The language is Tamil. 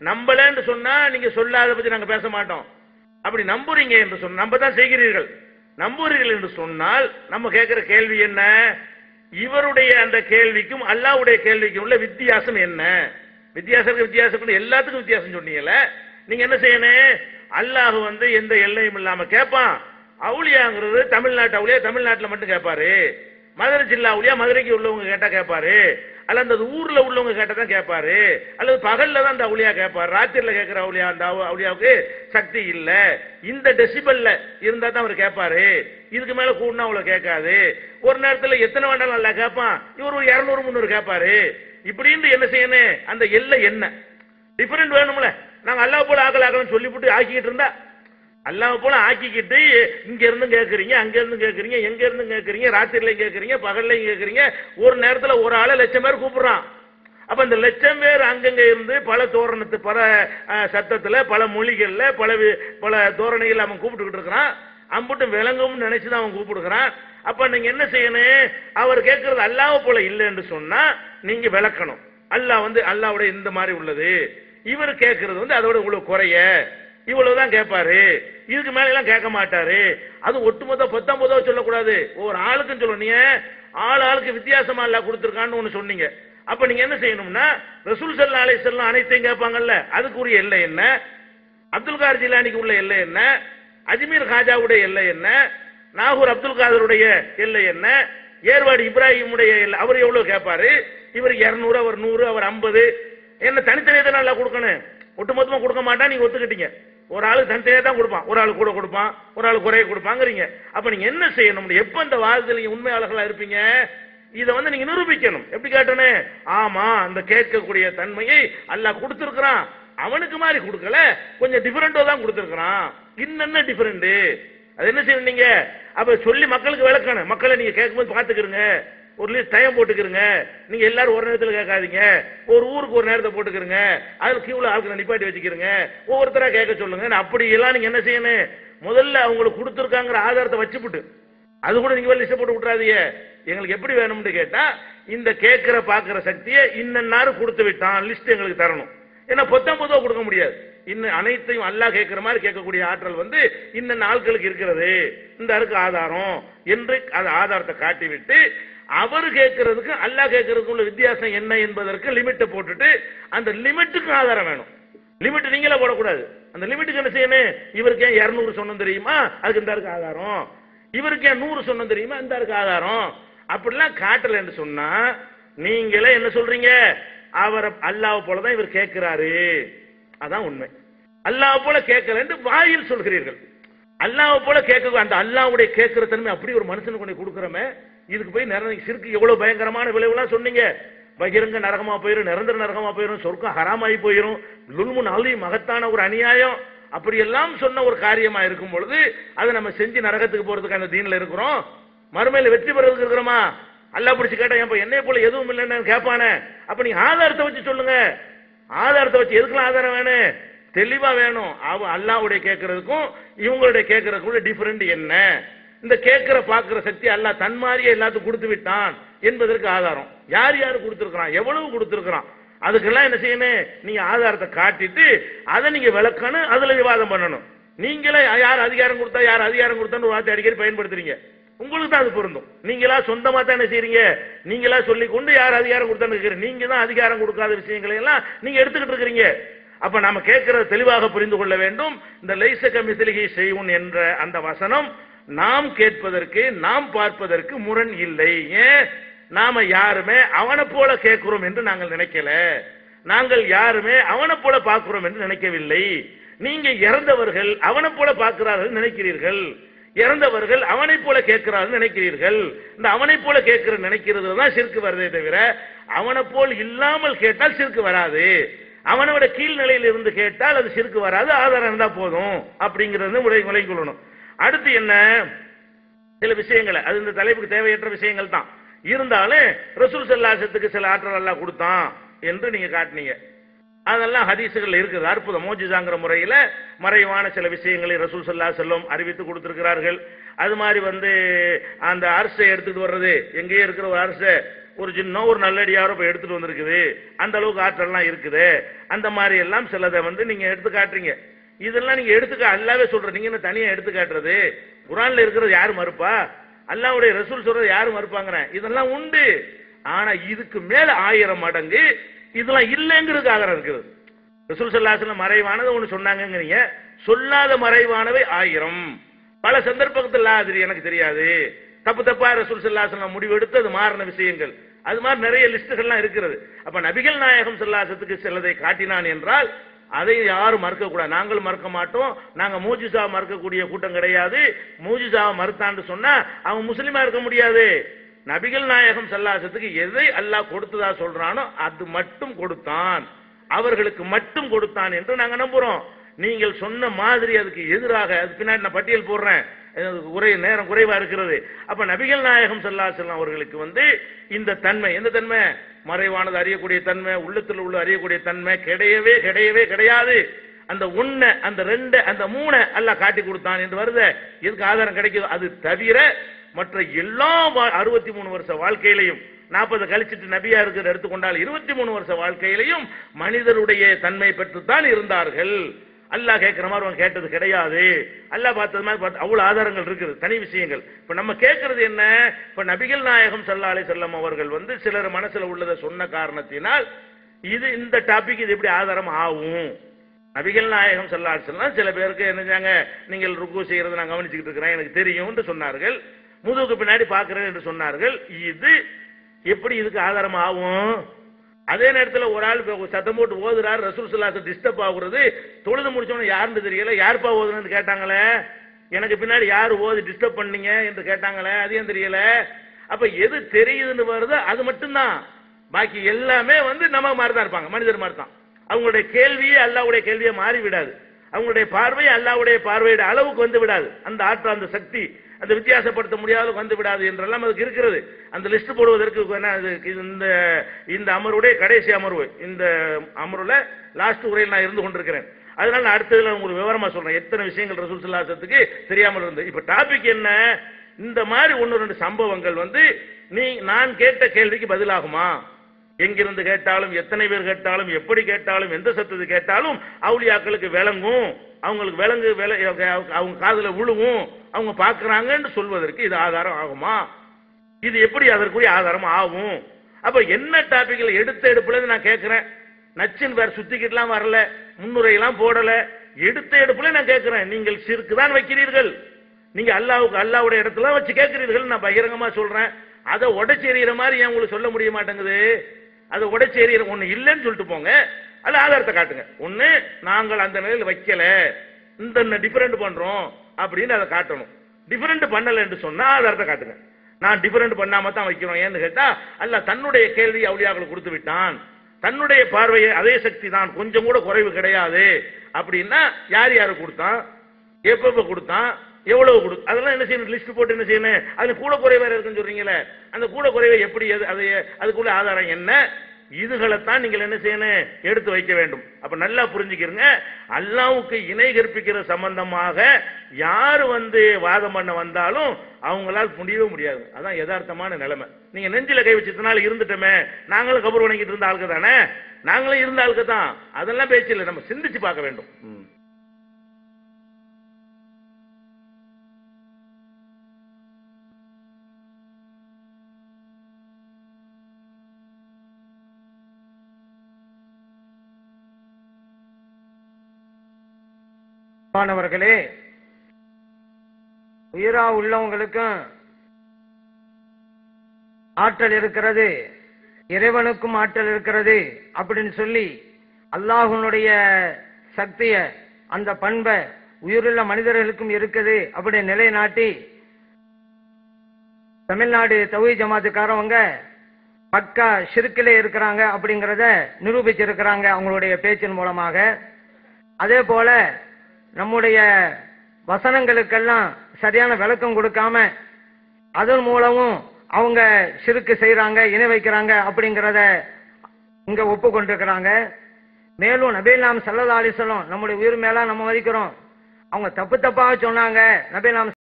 நம்பலன்னு சொன்னா நீங்க சொல்லாத பத்தி நாங்க பேச மாட்டோம். அப்படி நம்புறீங்க என்று சொன்ன நம்ப தான் செய்கிறீர்கள். நம்புறீர்கள் என்று சொன்னால் நம்ம கேட்கிற கேள்வி என்ன? இவருடைய அந்த கேள்விக்கும் அல்லாஹ்வுடைய கேள்விக்கும் உள்ள வித்தியாசம் என்ன? வித்தியாசம் எல்லாத்துக்கும் வித்தியாசம் சொன்னீங்கல்ல. நீங்க என்ன செய்யணும்? அல்லாஹ் எந்த எல்லையும் இல்லாம கேட்பான். அவுலியாங்கிறது தமிழ்நாட்டு அவுலியா தமிழ்நாட்டில் மட்டும் கேட்பாரு. மதுரை ஜில்லா அவுலியா மதுரைக்கு உள்ளவங்க கேட்டா கேட்பாரு. அல்ல அந்த ஊர்ல உள்ளவங்க கேட்டா தான் கேட்பாரு. அல்லது பகல்ல தான் அந்த அவுலியா கேட்பாரு. ராத்திரில கேட்கிற அவுலியா அந்த அவுலியாவுக்கு சக்தி இல்ல. இந்த டெசிபல்ல இருந்தா தான் அவர் கேட்பாரு. இதுக்கு மேல கூடனா அவ்வளவு கேட்காது. ஒரு நேரத்தில் எத்தனை வேண்டாம் நல்லா கேட்பான். இவர் ஒரு 200 300 கேட்பாரு. இப்படின்னு என்ன செய்யணும்? அந்த எல்லை என்ன டிஃபரெண்ட் வேணும்ல. நாங்க அல்லாஹ் போல ஆகலாகலன்னு சொல்லிவிட்டு ஆக்கிட்டு இருந்தா அல்லாஹ் போல ஆக்கிக்கிட்டு இங்க இருந்து கேட்கறீங்க, அங்க இருந்து கேட்கறீங்க, எங்க இருந்து கேட்கறீங்க, ராத்திரிலையும் கேட்கறீங்க, பகல்லையும் கேட்கறீங்க. ஒரு நேரத்துல ஒரு ஆளை 1,00,000 பேர் கூப்பிடுறான். அப்ப இந்த 1,00,000 பேர் அங்கங்க இருந்து பல தோரணத்து பல சத்தத்துல பல மொழிகள்ல பல தோரணைகள் அவன் கூப்பிட்டுக்கிட்டு இருக்கிறான். அம்புட்டு விளங்கும் நினைச்சுதான் அவன் கூப்பிடுகிறான். அப்ப நீங்க என்ன செய்யணும்? அவர் கேட்கறது அல்லாஹ் போல இல்லைன்னு சொன்னா நீங்க விளக்கணும். அல்லாஹ் அல்லாஹ்வுடைய இந்த மாதிரி உள்ளது, இவர் கேட்கறது அதோட இவ்வளவு குறைய, இவ்வளவுதான் கேட்பாரு, இதுக்கு மேல எல்லாம் கேட்க மாட்டாரு. அது ஒட்டுமொத்த 19 சொல்லக்கூடாது. ஒரு ஆளுக்கும் சொல்லணும். ஆளுக்கு வித்தியாசமா அல்லாஹ் கொடுத்திருக்கான்னு ஒண்ணு சொன்னீங்க. அப்ப நீங்க என்ன செய்யணும்னா ரசூல் ஸல்லல்லாஹு அலைஹி வஸல்லம் அனைத்தையும் கேட்பாங்கல்ல, அதுக்குரிய எல்லை என்ன? அப்துல் காதர் ஜிலானிக்கு உள்ள எல்லை என்ன? அஜ்மீர் காஜாவுடைய எல்லை என்ன? நாகூர் அப்துல் காதருடைய எல்லை என்ன? ஏர்வாடி இப்ராஹிமுடைய எல்லை அவர் எவ்வளவு கேட்பாரு? இவர் 200, அவர் 100, அவர் 50. என்ன தனித்தனியாக தான் நல்லா கொடுக்கணும், ஒட்டுமொத்தமா கொடுக்க மாட்டா. நீங்க ஒத்துக்கிட்டீங்க. ஒரு ஆளு தனித்தனியாக தான் கொடுப்பான், ஒரு ஆள் கூட கொடுப்பான், ஒரு ஆள் குறைய கொடுப்பாங்கிறீங்க. அப்ப நீங்க என்ன செய்யணும்? எப்ப இந்த வாதத்தில் நீங்க உண்மையாளர்களா இருப்பீங்க? இதை நீங்க நிரூபிக்கணும். எப்படி காட்டணும்? ஆமா, அந்த கேட்கக்கூடிய தன்மையை அல்லாஹ் கொடுத்திருக்கிறான். அவனுக்கு மாதிரி கொடுக்கல, கொஞ்சம் டிஃபரெண்டா தான் கொடுத்திருக்கிறான். இன்னென்ன டிஃபரெண்ட்? அது என்ன செய்யணும்? நீங்க அப்ப சொல்லி மக்களுக்கு விளக்கணும். மக்களை நீங்க கேட்கும்போது பாத்துக்கிறங்க, ஒரு லிஸ்ட் டைம் போட்டுக்கிறங்க. நீங்க எல்லாரும் ஒரு நேரத்தில் கேட்காதீங்க, ஒரு ஊருக்கு ஒரு நேரத்தை போட்டுக்கிறங்க. அதுல கியூல ஆட்களை நிப்பாட்டி வச்சுக்கிறங்க, ஒவ்வொருத்தரா கேட்க சொல்லுங்க. அப்படி எல்லாம் நீங்க என்ன செய்யணும்? முதல்ல அவங்களுக்கு கொடுத்துருக்காங்கிற ஆதாரத்தை வச்சுப்புட்டு அது கூட நீங்க லிஸ்ட் போட்டு விட்டுறாதீங்க. எங்களுக்கு எப்படி வேணும்னு கேட்டா இந்த கேட்கிற பாக்குற சக்தியை இன்னொரு கொடுத்து விட்டான் லிஸ்ட் எங்களுக்கு தரணும். ஏன்னா 19 கொடுக்க முடியாது. இன்னும் அனைத்தையும் அல்லாஹ் கேட்கிற மாதிரி கேட்கக்கூடிய ஆற்றல் இன்னும் ஆட்களுக்கு இருக்கிறது, இந்த அருக்கு ஆதாரம் என்று அந்த ஆதாரத்தை காட்டிவிட்டு அவர் கேட்கறதுக்கு அல்லாஹ் கேட்கறதுக்கு உள்ள வித்தியாசம் என்ன என்பதற்கு லிமிட்டை போட்டுட்டு அந்த லிமிட்டுக்கு ஆதாரம் வேணும். லிமிட் நீங்களே போடக்கூடாது. அந்த லிமிட்டுக்கு என்ன செய்யணும்? இவருக்கு ஏன் 200 சொன்னோம் தெரியுமா? அதுக்கு இந்த இருக்கு ஆதாரம். இவருக்கு ஏன் 100 சொன்னோம் தெரியுமா? இந்த இருக்கு ஆதாரம். அப்படிலாம் காட்டல என்று சொன்னா நீங்களே என்ன சொல்றீங்க? அவர் அல்லாஹ் போலதான் இவர் கேட்கிறாரு. அதான் உண்மை. அல்லாஹ் போல கேட்கல என்று வாயில் சொல்கிறீர்கள். அல்லாஹ் போல கேட்க அந்த அல்லாஹ்வுடைய கேட்கிற தன்மை அப்படி ஒரு மனுஷனுக்கு கொண்டு கொடுக்கிறோமே, இதுக்கு போய் நிறைய சிறுக்கு எவ்வளவு பயங்கரமான விளைவுலாம் சொன்னீங்க. பகிரங்க நரகமா போயிரும், நிரந்தர நரகமா போயிரும், சொர்க்கம் ஹராமாயி போயிரும், லுல்முன் அலீம் மகத்தான ஒரு அநியாயம். அப்படி எல்லாம் சொன்ன ஒரு காரியமா இருக்கும் பொழுது அதை நம்ம செஞ்சு நரகத்துக்கு போறதுக்கு அந்த தீன்ல இருக்கிறோம். மறுமையில வெற்றி பெறதுக்கு இருக்கிறோமா? அல்லாஹ் பிடிச்சு கேட்டா என்னைய போல எதுவும் இல்லைன்னு கேட்பானே. அப்ப நீங்க ஆதாரத்தை வச்சு சொல்லுங்க. ஆதாரத்தை வச்சு எதுக்கெல்லாம் ஆதாரம் வேணும்? தெளிவா வேணும். அல்லாஹ்வுடைய கேட்கறதுக்கும் இவங்களுடைய கேட்கறதுக்கும் டிஃபரெண்ட் என்ன? இந்த கேட்கிற பாக்குற சக்தி அல்லாஹ் தன் மாதிரியே எல்லாத்துக்கும் கொடுத்து விட்டான் என்பதற்கு ஆதாரம். யார் யாரு கொடுத்திருக்கிறான், எவ்வளவு கொடுத்திருக்கிறான், அதுக்கெல்லாம் என்ன செய்யணும்? நீங்க ஆதாரத்தை காட்டிட்டு அதை நீங்க விளக்கணும், அதுல விவாதம் பண்ணணும். நீங்களே யார் அதிகாரம் கொடுத்தா யார் அதிகாரம் கொடுத்தான்னு ஒரு வார்த்தை அடிக்கடி பயன்படுத்துறீங்க. உங்களுக்கு தான் அது பொருந்தும். நீங்களா சொந்தமா தான் என்ன செய்றீங்க? நீங்களா சொல்லி கொண்டு யார் அதிகாரம் கொடுத்தான்னு கேட்கிறீங்க. நீங்க தான் அதிகாரம் கொடுக்காத விஷயங்களை எல்லாம் நீங்க எடுத்துக்கிட்டு இருக்கிறீங்க. அப்ப நாம கேட்கறது தெளிவாக புரிந்து கொள்ள வேண்டும். இந்த லைஸ கமிஸ்லிஹி ஷைஉன் என்ற அந்த வசனம் நாம் கேட்பதற்கு நாம் பார்ப்பதற்கு முரண் இல்லை. ஏன்? நாம யாருமே அவனை போல கேட்கிறோம் என்று நாங்கள் நினைக்கல. நாங்கள் யாருமே அவனை போல பார்க்கிறோம் என்று நினைக்கவில்லை. நீங்க இறந்தவர்கள் அவனை போல பார்க்கிறார்கள் நினைக்கிறீர்கள், இறந்தவர்கள் அவனை போல கேட்கிறார்கள் நினைக்கிறீர்கள். இந்த அவனை போல கேட்கிற நினைக்கிறது தான் சிறுக்கு வருதே தவிர அவனை போல் இல்லாமல் கேட்டால் சிறுக்கு வராது. அவனோட கீழ்நிலையில் இருந்து கேட்டால் அது சிறுக்கு வராது. ஆதாரம் இருந்தா போதும் அப்படிங்கிறது விளங்கிக் கொள்ளணும். அடுத்து என்ன? சில விஷயங்களை, அது இந்த தலைப்புக்கு தேவையற்ற விஷயங்கள் தான் இருந்தாலும் ரசூல் ஸல்லல்லாஹு அலைஹி வஸல்லத்துக்கு சில ஆற்றல் அல்லாஹ் கொடுத்தான் என்று நீங்க காட்டினீங்க. அதெல்லாம் ஹதீசுகள் இருக்குது. அற்புத மோஜிசாங்கிற முறையில் மறைவான சில விஷயங்களை ரசூல் ஸல்லல்லாஹு அலைஹி வஸல்லம் அறிவித்து கொடுத்திருக்கிறார்கள். அது மாதிரி அந்த அரசை எடுத்துட்டு வர்றது, எங்கேயே இருக்கிற ஒரு அரசை ஒரு சின்ன ஒரு நல்லடியாரோ போய் எடுத்துட்டு வந்திருக்குது, அந்த அளவுக்கு ஆற்றல்லாம் இருக்குது, அந்த மாதிரி எல்லாம் சிலதை வந்து நீங்க எடுத்து காட்டுறீங்க. இதெல்லாம் நீங்க எடுத்துக்க அல்லாவே சொல்ற, நீங்க என்ன தனியா எடுத்து காட்டுறது? குர்ஆன்ல இருக்கிறது யாரு மறுப்பா? அல்லாஹ்வுடைய ரசூல் சொல்றது யாரு மறுப்பாங்க? இதெல்லாம் உண்டு. ஆனா இதுக்கு மேல 1000 மடங்கு இதெல்லாம் இல்லைங்கிறதுக்கு ஆதாரம் இருக்குது. ரசூல் ஸல்லல்லாஹு அலைஹி வஸல்லம் மறைவானது ஒன்னு சொன்னாங்கங்கறீங்க, சொல்லாத மறைவானவை 1000. பல சந்தர்ப்பத்தில் எனக்கு தெரியாது, தப்பு தப்பா ரசூல் ஸல்லல்லாஹு அலைஹி வஸல்லம் முடிவெடுத்து அது மாறின விஷயங்கள், அது மாதிரி நிறைய லிஸ்டுகள்லாம் இருக்கிறது. அப்ப நபிகள் நாயகம் ஸல்லல்லாஹு அலைஹி வஸல்லத்துக்கு சிலதை காட்டினான் என்றால் அதை யாரும் மறுக்க கூடாது. நாங்கள் மறுக்க மாட்டோம். நாங்க மூஜிசா மறுக்கக்கூடிய கூட்டம் கிடையாது. மூஜிசாவை மறுத்தான்னு சொன்னா அவன் முஸ்லிமா இருக்க முடியாது. நபிகள் நாயகம் ஸல்லல்லாஹு அலைஹி வஸல்லத்துக்கு எதை அல்லாஹ் கொடுத்ததா சொல்றானோ அது மட்டும் கொடுத்தான், அவர்களுக்கு மட்டும் கொடுத்தான் என்று நாங்க நம்புறோம். நீங்கள் சொன்ன மாதிரி அதுக்கு எதிராக, அது பின்னாடி நான் பட்டியல் போடுறேன், நேரம் குறைவா இருக்கிறது. அப்ப நபிகள் நாயகம் ஸல்லல்லாஹு அலைஹி வஸல்லம் அவர்களுக்கு வந்து இந்த தன்மை, எந்த தன்மை? மறைவானது அறியக்கூடிய தன்மை, உள்ளத்தில் உள்ள அறியக்கூடிய தன்மை கிடையவே கிடையவே கிடையாது. அந்த 1 அந்த 2 அந்த 3 அல்லாஹ் காட்டி கொடுத்தான் என்று வருது. எதுக்கு ஆதாரம் கிடைக்குது? அது தவிர மற்ற எல்லா 63 வருஷ வாழ்க்கையிலையும், 40 கழிச்சிட்டு நபியா இருக்கிற எடுத்துக்கொண்டால் 23 வருஷ வாழ்க்கையிலையும் மனிதருடைய தன்மை பெற்றுத்தான் இருந்தார்கள். அல்லாஹ் கேட்கிற மாதிரி அவன் கேட்டது கிடையாது. அல்லாஹ் பார்த்தது மாதிரி பார்த்து அவ்வளவு ஆதாரங்கள் இருக்குது, தனி விஷயங்கள். இப்ப நம்ம கேட்கறது என்ன? இப்ப நபிகள் நாயகம் ஸல்லல்லாஹு அலைஹி வஸல்லம் அவர்கள் வந்து சிலர் மனசுல உள்ளதை சொன்ன காரணத்தினால் இது இந்த டாபிக் இது எப்படி ஆதாரம் ஆகும்? நபிகள் நாயகம் ஸல்லல்லாஹு அலைஹி வஸல்லம் சில பேருக்கு என்னஞ்சாங்க, நீங்கள் ருக்கு செய்யறது நான் கவனிச்சுக்கிட்டு இருக்கிறேன், எனக்கு தெரியும் என்று சொன்னார்கள், முதுகுக்கு பின்னாடி பார்க்கிறேன் என்று சொன்னார்கள். இது எப்படி இதுக்கு ஆதாரம் ஆகும்? அதே நேரத்தில் ஒரு ஆள் சத்தம் போட்டு ஓதுறாரு, ரசூல் ஸல்லல்லாஹு அலைஹி வஸல்லம் டிஸ்டர்ப் ஆகுறது, தொழுது முடிச்சவன யாருன்னு தெரியல, யாருப்பா ஓதுன்னு கேட்டாங்களே, எனக்கு பின்னாடி யாரு ஓது டிஸ்டர்ப் பண்ணீங்க என்று கேட்டாங்களே, அதையும் தெரியல. அப்ப எது தெரியுதுன்னு வருதோ அது மட்டும்தான், பாக்கி எல்லாமே வந்து நம்ம மாதிரி தான் இருப்பாங்க, மனிதர் மாதிரி தான். அவங்களுடைய கேள்வியே அல்லாஹ்வுடைய கேள்வியை மாறி விடாது, அவங்களுடைய பார்வை அல்லாஹ்வுடைய பார்வையோட அளவுக்கு வந்து விடாது, அந்த ஆற்றல் அந்த சக்தி அந்த வித்தியாசப்படுத்த முடியாத வந்து விடாது என்றெல்லாம் அதுக்கு இருக்கிறது. அந்த லிஸ்ட் போடுவதற்கு இந்த அமர்வுடைய கடைசி அமர்வு, இந்த அமர்வுல லாஸ்ட் உரையில் நான் இருந்து கொண்டிருக்கிறேன். அதனால அடுத்ததுல உங்களுக்கு விவரமா சொல்றேன் எத்தனை விஷயங்கள் ரசூல் ஸல்லல்லாஹு அலைஹி வஸல்லத்துக்கு தெரியாமல் இருந்தது. இப்ப டாபிக் என்ன? இந்த மாதிரி 1-2 சம்பவங்கள் வந்து நான் கேட்ட கேள்விக்கு பதிலாகுமா? எங்கிருந்து கேட்டாலும், எத்தனை பேர் கேட்டாலும், எப்படி கேட்டாலும், எந்த சத்தத்தை கேட்டாலும் அவுலியாக்களுக்கு விளங்கும், அவங்களுக்கு அவங்க காதுல விழுவும், அவங்க பார்க்கறாங்கன்னு சொல்வதற்கு இது ஆதாரம் ஆகுமா? இது எப்படி அதற்குரிய ஆதாரம் ஆகும்? அப்ப என்ன டாபிக்ல எடுப்புல நான் கேட்கிறேன், நச்சின் வேற சுத்திக்கிட்டுலாம் வரல, முன்னுரையெல்லாம் போடல, எடுத்த எடுப்புல நான் கேட்கிறேன். நீங்கள் சிறுக்கு தான் வைக்கிறீர்கள், நீங்க அல்லாஹ்வுடைய இடத்துல வச்சு கேட்கிறீர்கள், நான் பகிரங்கமா சொல்றேன். அதை உடைச்சு எறிகிற மாதிரி ஏன் உங்களுக்கு சொல்ல முடிய மாட்டேங்குது? அதை உடைச்சு எறிகிற ஒண்ணு இல்லைன்னு சொல்லிட்டு போங்க, அல்ல ஆதாரத்தை காட்டுங்க. ஒண்ணு நாங்கள் அந்த நிலையில் வைக்கல, இந்த டிஃபரெண்ட் பண்றோம் அப்படின்னு அதை காட்டணும். டிஃபரெண்ட் பண்ணல என்று சொன்னா ஆதாரத்தை காட்டுங்க. நான் டிஃபரெண்ட் பண்ணாம தான் வைக்கிறோம். ஏன்னு கேட்டா அல்லாஹ் தன்னுடைய கேள்வி அவுலியாக்களுக்கு கொடுத்து விட்டான், தன்னுடைய பார்வையை அதே சக்தி தான், கொஞ்சம் கூட குறைவு கிடையாது அப்படின்னா யார் யாரு கொடுத்தான், எப்ப கொடுத்தான், எவ்வளவு கொடுத்து, அதெல்லாம் என்ன செய்யணும்? லிஸ்ட் போட்டு என்ன செய்யணும்? அதுல கூட குறைவா இருக்குன்னு சொல்றீங்களே, அந்த கூட குறைவை எப்படி, அதுக்குள்ள ஆதாரம் என்ன? இதுகளைத்தான் நீங்கள் என்ன செய்யணும்? எடுத்து வைக்க வேண்டும். அப்ப நல்லா புரிஞ்சுக்கிறங்க, அல்லாஹ்வுக்கு இணை கற்பிக்கிற சம்பந்தமாக யாரு வாதம் பண்ண வந்தாலும் அவங்களால் முடியவே முடியாது. அதான் யதார்த்தமான நிலைமை. நீங்க நெஞ்சில கை வச்சதுனால இருந்துட்டோமே, நாங்களும் கபர் வணங்கிட்டு இருந்த ஆளுக்கு தானே, நாங்களும் இருந்த ஆளுக்கு தான், அதெல்லாம் பேச்சு இல்லை, நம்ம சிந்திச்சு பார்க்க வேண்டும். மாணவர்களே, உயிரா உள்ளவங்களுக்கும் ஆற்றல் இருக்கிறது, இறைவனுக்கும் ஆற்றல் இருக்கிறது அப்படின்னு சொல்லி அல்லாஹ்வுடைய சக்திய, அந்த பண்பை உயிருள்ள மனிதர்களுக்கும் இருக்குது அப்படி நிலைநாட்டி தமிழ்நாடு தௌஹீத் ஜமாத்துக்காரவங்க பக்கா ஷிர்கிலே இருக்கிறாங்க அப்படிங்கறத நிரூபிச்சிருக்கிறாங்க அவங்களுடைய பேச்சின் மூலமாக. அதே போல நம்முடைய வசனங்களுக்கெல்லாம் சரியான விளக்கம் கொடுக்காம அதன் மூலமும் அவங்க ஷிர்க் செய்யறாங்க, இணை வைக்கிறாங்க அப்படிங்கறத இங்க ஒப்புக்கொண்டிருக்கிறாங்க. மேலும் நபிகள் நாயகம் ஸல்லல்லாஹு அலைஹி வஸல்லம் நம்முடைய உயிர் மேல நம்ம மதிக்கிறோம், அவங்க தப்பு தப்பாக சொன்னாங்க, நபிகள் நாயகம்